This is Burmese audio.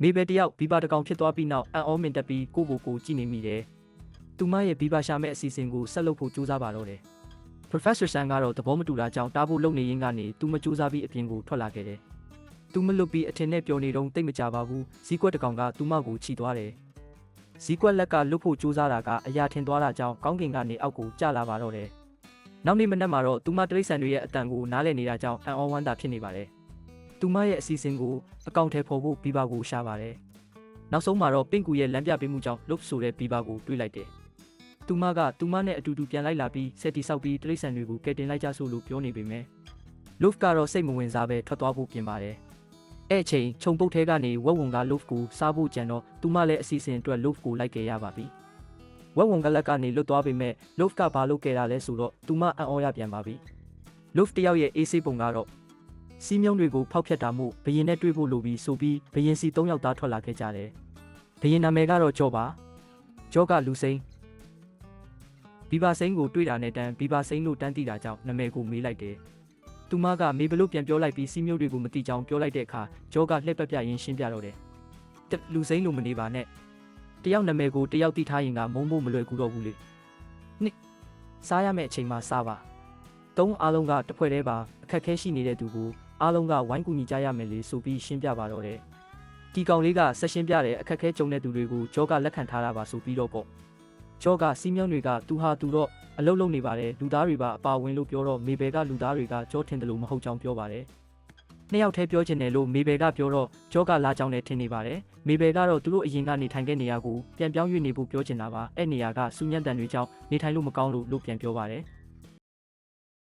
မေဘယ်တယောက်ဘီဘာတကောင်ဖြစ်သွားပြီးနောက်အန်အောမင်တက်ပြီးကိုကြည့်နေမိတယ်။သူမရဲ့ဘီဘာရှာမဲ့အစီအစဉ်ကိုဆက်လုပ်ဖို့ကြိုးစားပါတော့တယ်။ Professor San ကတော့သဘောမတူတာကြောင့်တားဖို့လုပ်နေရင်းကနေသူမကြိုးစားပြီးအပြင်ကိုထွက်လာခဲ့တယ်။သူမလွတ်ပြီးအထင်နဲ့ပျော်နေတော့တိတ်မကြပါဘူး။ဇီးကွက်တကောင်ကသူမကိုချီသွားတယ်။ဇီးကွက်လက်ကလွတ်ဖို့ကြိုးစားတာကအရာထင်သွားတာကြောင့်ကောင်းကင်ကနေအောက်ကိုကျလာပါတော့တယ်။နောက်နေ့မနက်မှာတော့သူမတိရစ္ဆာန်တွေရဲ့အတန်ကိုနားလည်နေတာကြောင့်အန်အောဝမ်းသာဖြစ်နေပါတယ်။သူမရဲ့အစီအစဉ်ကိုအကောင့်ထဲပေါ်ဖို့ဘီဘာကိုရှာပါတယ်။နောက်ဆုံးမှာတော့ပင့်ကူရဲ့လမ်းပြပေးမှုကြောင့်လုတ်ဆိုတဲ့ဘီဘာကိုတွေ့လိုက်တယ်။သူမနဲ့အတူတူပြန်လိုက်လာပြီးဆက်တီဆောက်ပြီးတိရစ္ဆာန်တွေကိုကယ်တင်လိုက်ကြဆိုလို့ပြောနေပေမဲ့လုတ်ကတော့စိတ်မဝင်စားပဲထွက်သွားဖို့ပြင်ပါတယ်။အဲ့အချိန်ခြုံပုတ်ထဲကနေဝက်ဝံကလုတ်ကိုစားဖို့ကြံတော့သူမလည်းအစီအစဉ်အတွက်လုတ်ကိုလိုက်ခဲ့ရပါပြီ။ဝက်ဝံကလက်ကနေလွတ်သွားပေမဲ့လုတ်ကဘာလုပ်ခဲ့တာလဲဆိုတော့သူမအံ့ဩရပြန်ပါပြီ။လုတ်တယောက်ရဲ့အေးဆေးပုံကတော့စီးမြုံတွေကိုဖောက်ဖျက်တာမှုဘယင်နဲ့တွေ့ဖို့လိုပြီးဆိုပြီးဘယင်စီ၃ယောက်သားထွက်လာခဲ့ကြတယ်။ဘယင်နာမည်ကတော့ကြောပါ။ကြောကလူစိမ်းဘီဘာစိမ်းကိုတွေ့တာနဲ့တန်းဘီဘာစိမ်းလို့တန်းသိတာကြောင့်နာမည်ကိုမေးလိုက်တယ်။သူမကမေဘလို့ပြန်ပြောလိုက်ပြီးစီးမြုံတွေကိုမသိကြောင်ပြောလိုက်တဲ့အခါကြောကလှည့်ပတ်ပြရင်းရှင်းပြတော့တယ်။လူစိမ်းလို့မနေပါနဲ့။တယောက်နာမည်ကိုတယောက်သိထားရင်ကမုန်းဖို့မလွယ်ကူတော့ဘူးလေ။နှစ်စားရမယ့်အချိန်မှာစားပါ။သုံးအားလုံးကတစ်ဖွဲ့တည်းပါအခက်ခဲရှိနေတဲ့သူကိုအားလုံးကဝိုင်းကူညီကြရမယ်လေဆိုပြီးရှင်းပြပါတော့တယ်။ဒီကောင်လေးကဆက်ရှင်းပြတဲ့အခက်ခဲကြုံတဲ့သူတွေကိုကြောကလက်ခံထားတာပါဆိုပြီးတော့ပေါ့။ကြောကစီးမြုံတွေကသူတော့အလုပ်လုပ်နေပါတယ်လူသားတွေပါအပါဝင်လို့ပြောတော့မေဘယ်ကလူသားတွေကကြောထင်တယ်လို့မဟုတ်ကြောင်းပြောပါတယ်။နှစ်ယောက်တည်းပြောချင်တယ်လို့မေဘယ်ကပြောတော့ကြောကလာကြောင်းနဲ့ထင်နေပါတယ်။မေဘယ်ကတော့သူတို့အရင်ကနေထိုင်ခဲ့နေရကိုပြန်ပြောင်းရွေ့နေဖို့ပြောချင်တာပါ။အဲ့နေရာကစူညံ့တန်တွေကြောင့်နေထိုင်လို့မကောင်းလို့ပြန်ပြောပါတယ်။